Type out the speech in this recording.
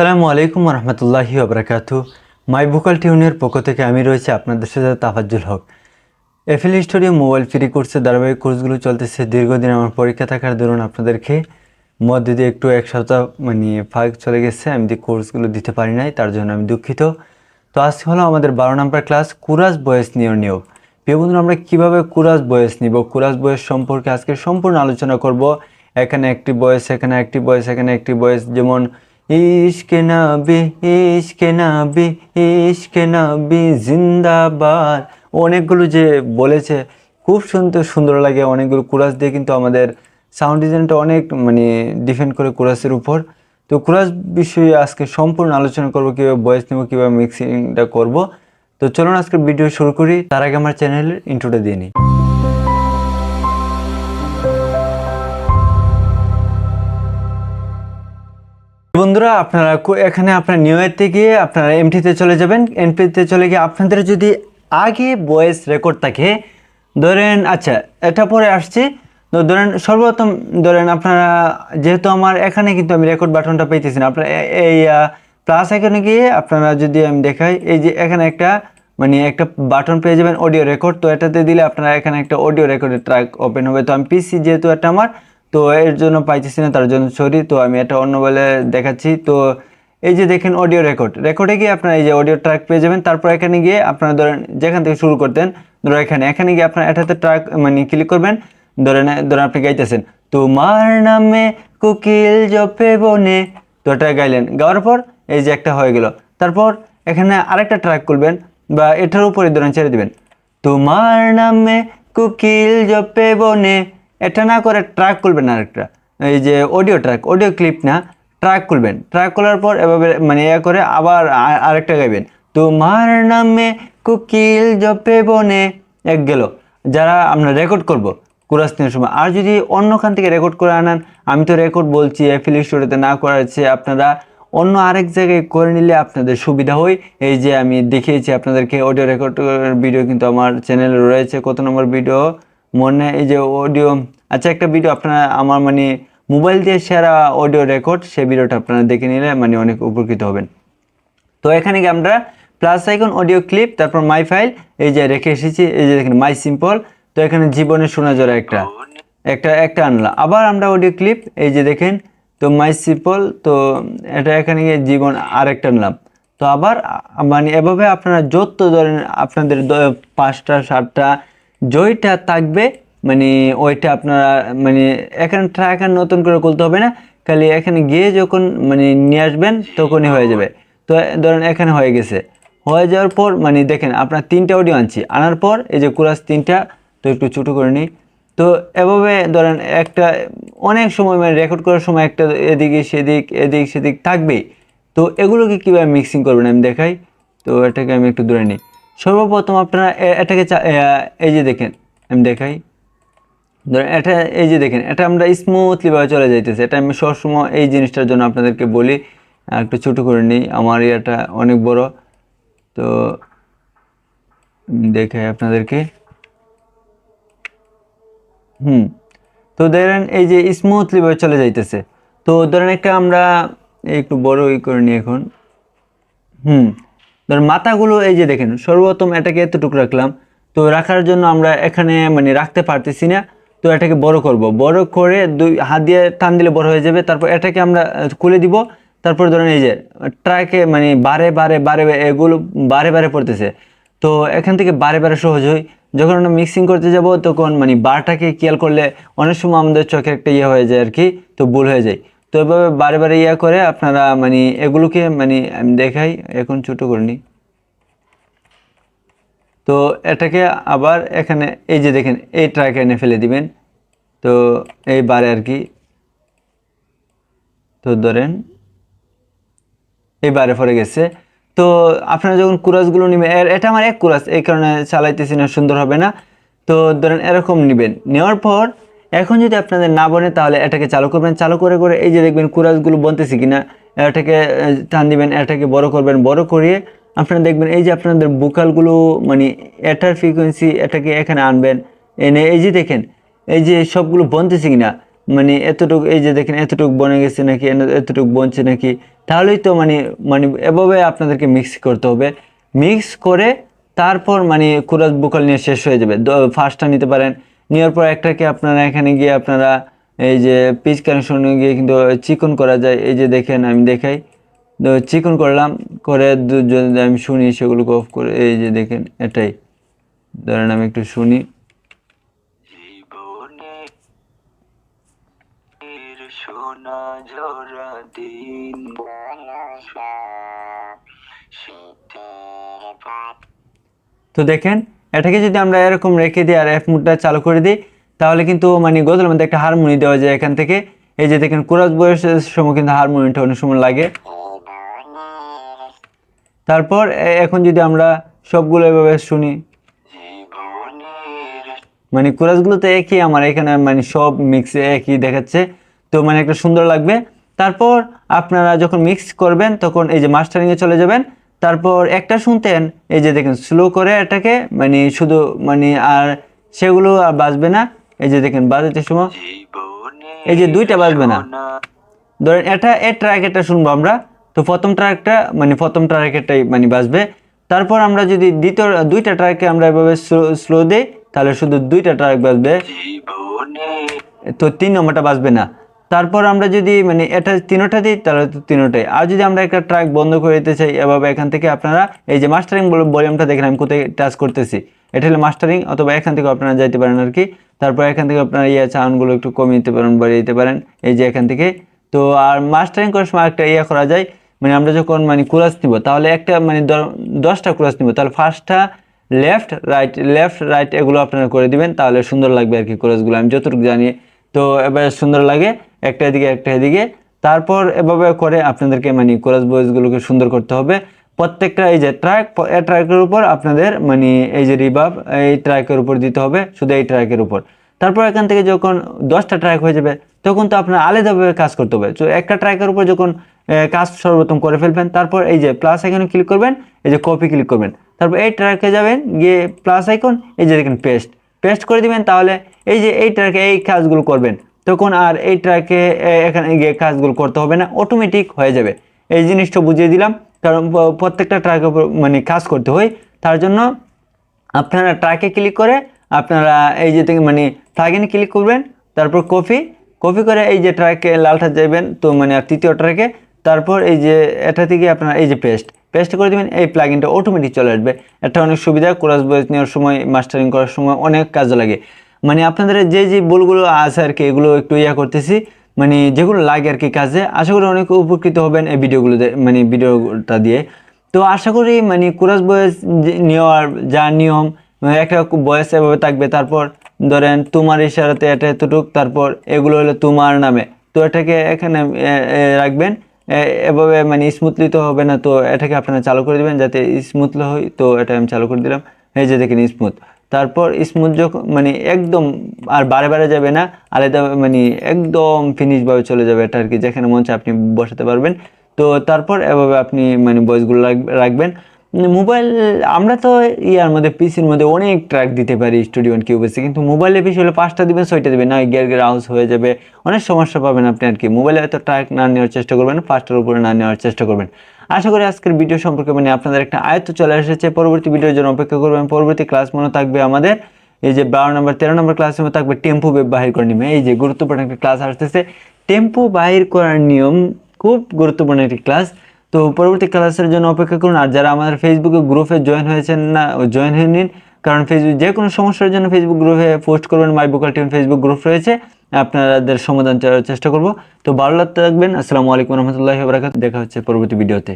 আসসালামু আলাইকুম রহমতুল্লাহি ওবরাকাতু। মাই ভোকাল টিউনের পক্ষ থেকে আমি রয়েছে আপনাদের সাথে তাফাজ্জুল হক। এফএল স্টুডিও মোবাইল ফ্রি কোর্সের ধারাবাহিক কোর্সগুলো চলতেছে। দীর্ঘদিন আমার পরীক্ষা থাকার দরুন আপনাদেরকে মধ্যে দিয়ে একটু এক সপ্তাহ ফাঁক চলে গেছে, আমি কোর্সগুলো দিতে পারি নাই, তার জন্য আমি দুঃখিত। তো আজকে হলো আমাদের 12 নম্বর ক্লাস কুরাস বয়েস নিয়োগ। প্রিয় বন্ধুরা, আমরা কীভাবে কুরাস বয়েস নিব, কুরাস বয়েস সম্পর্কে আজকে সম্পূর্ণ আলোচনা করব। এখানে একটি বয়েস, এখানে একটি বয়েস, এখানে একটি বয়েস, যেমন ইশকে নবী, ইশকে নবী, ইশকে নবী জিন্দাবাদ, অনেকগুলো যে বলেছে, খুব সুন্দর সুন্দর লাগে। অনেকগুলো কোরাস দিয়ে কিন্তু আমাদের সাউন্ড ডিজাইনটা অনেক ডিপেন্ড করে কোরাসের উপর। তো কোরাস বিষয়ে আজকে সম্পূর্ণ আলোচনা করব, কীভাবে ভয়েস নেব, কীভাবে মিক্সিংটা করব। তো চলুন আজকে ভিডিও শুরু করি। তার আগে আমার চ্যানেলের ইন্ট্রোটা দিয়ে নিই। বন্ধুরা, আপনারা এখানে আপনার নিউ ইয়ারতে গিয়ে আপনারা এমটিতে চলে যাবেন। এমটিতে চলে গিয়ে আপনাদের যদি আগে ভয়েস রেকর্ড থাকে, ধরেন আচ্ছা এটা পরে আসছে, তো ধরেন সর্বপ্রথম ধরেন আপনারা, যেহেতু আমার এখানে কিন্তু আমি রেকর্ড বাটনটা পেয়েছি না, আপনারা এই প্লাস এখানে গিয়ে আপনারা যদি আমি দেখাই, এই যে এখানে একটা একটা বাটন পেয়ে যাবেন অডিও রেকর্ড। তো এটাতে দিলে আপনারা এখানে একটা অডিও রেকর্ডের ট্র্যাক ওপেন হবে। তো আমি পিসি যেহেতু এটা আমার, তো এর জন্য পাইতেছি না, তার জন্য সরি। তো আমি এটা অন্য বলে দেখাচ্ছি। তো এই যে দেখেন অডিও রেকর্ডে গিয়ে আপনারা এই যে অডিও ট্র্যাক পেয়ে যাবেন। তারপর এখানে গিয়ে আপনারা ধরেন যেখান থেকে শুরু করতেন, ধরো এখানে গিয়ে আপনারা এটাতে ট্র্যাক ক্লিক করবেন। ধরেন আপনি গাইতেছেন তোমার নামে কোকিল জপে বনে, তো এটা গাইলেন, গাওয়ার পর এই যে একটা হয়ে গেল। তারপর এখানে আরেকটা ট্র্যাক করবেন বা এটার উপরে ধরেন ছেড়ে দিবেন, তোমার নামে কোকিল জপে বনে। এটা না করে ট্র্যাক করবেন আরেকটা, এই যে অডিও অডিও ক্লিপ না, ট্র্যাক করবেন। ট্র্যাক করার পর এভাবে করে আবার আরেকটা গাইবেন, তোমার নামে কোকিল জপে বনে। এক গেল। যারা আমরা রেকর্ড করব কোরাস নেওয়ার সময়, আর যদি অন্যখান থেকে রেকর্ড করে আনান, আমি তো রেকর্ড বলছি এফএল স্টুডিওতে না করাচ্ছে, আপনারা অন্য আরেক জায়গায় করে নিলে আপনাদের সুবিধা হয়। এই যে আমি দেখিয়েছি আপনাদেরকে অডিও রেকর্ড ভিডিও কিন্তু আমার চ্যানেলে রয়েছে। কত নম্বর ভিডিও মনে, এই যে অডিও, আচ্ছা একটা ভিডিও আপনারা আমার মোবাইল দিয়ে সেরা অডিও রেকর্ড, সেই ভিডিওটা আপনারা দেখে নিলে অনেক উপকৃত হবেন। তো এখানে গিয়ে আমরা প্লাস আইকন অডিও ক্লিপ, তারপর মাই ফাইল, এই যে রেখে এসেছি। এই যে দেখেন মাই সিম্পল, তো এখানে জীবনে শোনা যারা একটা আনলাম। আবার আমরা অডিও ক্লিপ, এই যে দেখেন, তো মাই সিম্পল, তো এটা এখানে গিয়ে জীবন আরেকটা আনলাম। তো আবার এভাবে আপনারা যত ধরেন আপনাদের 5টা 7টা জয়টা থাকবে, ওইটা আপনারা এখানে ট্র্যাক আর নতুন করে খুলতে হবে না, খালি এখানে গিয়ে যখন নিয়ে আসবেন তখনই হয়ে যাবে। তো ধরেন এখানে হয়ে গেছে, হয়ে যাওয়ার পর দেখেন আপনার 3টা অডিও আনছি, আনার পর এই যে কোরাস 3টা, তো একটু ছোটো করে নিই। তো এভাবে ধরেন একটা অনেক সময় রেকর্ড করার সময় একটা এদিক সেদিক থাকবেই। তো এগুলোকে কীভাবে মিক্সিং করবেন আমি দেখাই। তো এটাকে আমি একটু দূরে নিই। সর্বপ্রথম আপনারা এটাকে এই যে দেখেন আমি দেখাই, ধরেন এটা এই যে দেখেন, এটা আমরা স্মুথলিভাবে চলে যাইতেছে। এটা আমি সবসময় এই জিনিসটার জন্য আপনাদেরকে বলি, একটু ছোটো করে নিই, আমার এটা অনেক বড়। তো দেখাই আপনাদেরকে। তো ধরেন এই যে স্মুথলিভাবে চলে যাইতেছে। তো ধরেন একটা আমরা একটু বড় করে নিই এখন। ধরেন মাথাগুলো এই যে দেখেন, সর্বপ্রথম এটাকে এতটুকু রাখলাম। তো রাখার জন্য আমরা এখানে রাখতে পারতেছি না, তো এটাকে বড় করব। বড় করে 2 হাত দিয়ে টান দিলে বড় হয়ে যাবে। তারপর এটাকে আমরা খুলে দিব। তারপর ধরেন এই যে ট্র্যাকে বারে বারে এগুলো বারে পড়তেছে। তো এখান থেকে বারে সহজ হয়। যখন আমরা মিক্সিং করতে যাব তখন বারটাকে খেয়াল করলে অনেক সময় আমাদের চোখে একটা ইয়ে হয়ে যায় আর কি, তো ভুল হয়ে যায়। তো এভাবে বারে ইয়া করে আপনারা এগুলোকে আমি দেখাই, এখন ছোটো করে নিই। তো এটাকে আবার এখানে এই যে দেখেন এই ট্র্যাকে এনে ফেলে দিবেন, তো এই বারে আর কি। তো ধরেন এই বারে পড়ে গেছে। তো আপনারা যখন কুরাসগুলো নেবেন, এটা আমার এক কুরাস, এই কারণে চালাইতেছি না, সুন্দর হবে না। তো ধরেন এরকম নেবেন, নেওয়ার পর এখন যদি আপনাদের না বনে তাহলে এটাকে চালু করবেন। চালু করে এই যে দেখবেন কুরাসগুলো বনতেছে কিনা, এটাকে টান দিবেন, এটাকে বড় করবেন। বড় করিয়ে আপনারা দেখবেন এই যে আপনাদের ভোকালগুলো এটার ফ্রিকোয়েন্সি, এটাকে এখানে আনবেন, এনে এই যে দেখেন এই যে সবগুলো বনতেছে কিনা, এতটুকু এই যে দেখেন এতটুকু বনে গেছে নাকি, এতটুকু বনছে নাকি। তো তাহলেই তো মানে মানে এভাবে আপনাদেরকে মিক্স করতে হবে। মিক্স করে তারপর মানে কোরাস ভোকাল নিয়ে শেষ হয়ে যাবে। ফার্স্টটা নিতে পারেন, নেওয়ার পর একটাকে আপনারা এখানে গিয়ে আপনারা এই যে পিচ কানেকশনে গিয়ে কিন্তু চিকন করা যায়। এই যে দেখেন আমি দেখাই, তো চিকন করলাম, করে যদি আমি শুনি সেগুলোকে অফ করে, এই যে দেখেন এটাই ধরেন আমি একটু শুনি। তো দেখেন এটাকে যদি আমরা এরকম রেখে দিই আর এফ মুডটা চালু করে দিই, তাহলে কিন্তু মানে গজলের মধ্যে একটা হারমোনি দেওয়া যায় এখান থেকে। এই যে দেখেন কোরাস বয়সের সময় কিন্তু হারমোনিটা অনেক সময় লাগে। তারপর এখন যদি আমরা সবগুলো এভাবে শুনি, মানে কোরাসগুলো তো একই, আমার এখানে মানে সব মিক্সে একই দেখাচ্ছে, তো মানে একটা সুন্দর লাগবে। তারপর আপনারা যখন মিক্স করবেন তখন এই যে মাস্টারিংয়ে চলে যাবেন। তারপর একটা শুনতেন, এই যে দেখেন স্লো করে এটাকে মানে শুধু মানে আর সেগুলো আর বাজবে না। এই যে দেখেন বাজাতে সময় এই যে দুইটা বাজবে না। ধরেন এটা এর ট্র্যাক এটা শুনবো আমরা, তো প্রথম ট্র্যাকটা মানে প্রথম ট্র্যাকেরটাই মানে বাজবে। তারপর আমরা যদি দ্বিতীয় দুইটা ট্র্যাকে আমরা এভাবে স্লো দিই, তাহলে শুধু দুইটা ট্র্যাক বাজবে, তো 3 নম্বরটা বাজবে না। তারপর আমরা যদি মানে এটা তিনোটা দিই তাহলে তো তিনোটাই। আর যদি আমরা একটা ট্র্যাক বন্ধ করে দিতে চাই, এভাবে এখান থেকে আপনারা এই যে মাস্টারিং ভলিউমটা দেখেন আমি কোথায় টাচ করতেছি, এটা হলো মাস্টারিং, অথবা এখান থেকে আপনারা যাইতে পারেন আর কি। তারপর এখান থেকে আপনারা সাউন্ডগুলো একটু কমিয়ে দিতে পারেন, বাড়িয়ে দিতে পারেন এই যে এখান থেকে। তো আর মাস্টারিং করার সময় একটা করা যায়, মানে আমরা যখন মানে কোরাস নিব তাহলে একটা মানে 10টা কোরাস নিব, তাহলে ফার্স্টটা লেফট রাইট এগুলো আপনারা করে দিবেন, তাহলে সুন্দর লাগবে আর কি কোরাসগুলো, আমি যতটুকু জানি। তো এবার সুন্দর লাগে একটা এদিকে একটা এদিকে। তারপর এভাবে করে আপনাদেরকে মানে কোরাস ভয়েসগুলোকে সুন্দর করতে হবে। প্রত্যেকটা এই যে ট্র্যাকের উপর আপনাদের মানে এই যে রিভার্ব এই ট্র্যাকের উপর দিতে হবে, শুধু এই ট্র্যাকের উপর। তারপর এখান থেকে যখন 10টা ট্র্যাক হয়ে যাবে তখন তো আপনার আলাদাভাবে কাজ করতে হবে। তো একটা ট্র্যাকের উপর যখন কাজ সর্বপ্রথম করে ফেলবেন, তারপর এই যে প্লাস আইকনে ক্লিক করবেন, এই যে কপি ক্লিক করবেন, তারপর এই ট্র্যাকে যাবেন, গিয়ে প্লাস আইকন, এই যে দেখেন পেস্ট করে দিবেন। তাহলে এই যে এই ট্র্যাকে এই কাজগুলো করবেন, তখন আর এই ট্র্যাকে এখানে গিয়ে কাজগুলো করতে হবে না, অটোমেটিক হয়ে যাবে। এই জিনিসটা বুঝিয়ে দিলাম, কারণ প্রত্যেকটা ট্র্যাকের উপর মানে কাজ করতে হয়। তার জন্য আপনারা ট্র্যাকে ক্লিক করে আপনারা এই যে থেকে মানে প্লাগইনে ক্লিক করবেন, তারপর কপি করে এই যে ট্র্যাকে লালটা যাবেন, তো মানে আর তৃতীয় ট্র্যাকে, তারপর এই যে এটা থেকে আপনারা এই যে পেস্ট করে দেবেন, এই প্লাগইনটা অটোমেটিক চলে আসবে। এটা অনেক সুবিধা, কোরাস ভয়েস নেওয়ার সময় মাস্টারিং করার সময় অনেক কাজে লাগে। মানে আপনাদের যে ভুলগুলো আছে আর কি, এগুলো একটু করতেছি, মানে যেগুলো লাগে আর কি কাজে, আশা করি অনেক উপকৃত হবেন এই ভিডিওগুলোতে মানে ভিডিওটা দিয়ে। তো আশা করি মানে কোরাস ভয়েস নেওয়ার যা নিয়ম, মানে একটা ভয়েস এভাবে থাকবে, তারপর ধরেন তোমার ইশারাতে এটা এতটুক, তারপর এগুলো হলো তোমার নামে, তো এটাকে এখানে রাখবেন। এভাবে মানে স্মুথলি তো হবে না, তো এটাকে আপনারা চালু করে দেবেন যাতে স্মুথলি হয়। তো এটা আমি চালু করে দিলাম, এই যে দেখেন স্মুথ। তারপর স্মুথ যখন মানে একদম আর বারে যাবে না, আলাদা মানে একদম ফিনিশভাবে চলে যাবে এটা আর কি, যেখানে মন চায় আপনি বসাতে পারবেন। তো তারপর এভাবে আপনি মানে ভয়েসগুলো রাখবেন। মোবাইল আমরা তো ইয়ার মধ্যে পিসির মধ্যে অনেক ট্র্যাক দিতে পারি স্টুডিও কিউবেসে, কিন্তু মোবাইলে বেশি হলে 5টা দিবেন 6টা দিবেন না, গিয়ার আউজ হয়ে যাবে, অনেক সমস্যা পাবেন আপনি আর কি। মোবাইলে এত ট্র্যাক না নেওয়ার চেষ্টা করবেন, 5টার উপরে না নেওয়ার চেষ্টা করবেন। আশা করি আজকের ভিডিও সম্পর্কে মানে আপনাদের একটা আয়ত্ত চলে এসেছে। পরবর্তী ভিডিওর জন্য অপেক্ষা করবেন। পরবর্তী ক্লাস মনে থাকবে আমাদের এই যে 12 নম্বর 13 নম্বর ক্লাসের মধ্যে থাকবে টেম্পো বাহির করে নিবে। এই যে গুরুত্বপূর্ণ একটা ক্লাস আসতেছে, টেম্পো বাহির করার নিয়ম, খুব গুরুত্বপূর্ণ একটি ক্লাস। তো পরবর্তী ক্লাসের জন্য অপেক্ষা করুন। আর যারা আমাদের ফেসবুকে গ্রুপে জয়েন হয়েছেন না, জয়েন হয়ে নিন, কারণ ফেসবুক যে কোনো সমস্যার জন্য ফেসবুক গ্রুপে পোস্ট করবেন, মাই ভোকাল টিউন ফেসবুক গ্রুপ রয়েছে, আপনাদের সমাধান চেষ্টা করব। তো ভালো লাগতে থাকবেন। আসসালামু আলাইকুম রহমতুল্লাহি ওয়া বারাকাতুহু। দেখা হচ্ছে পরবর্তী ভিডিওতে।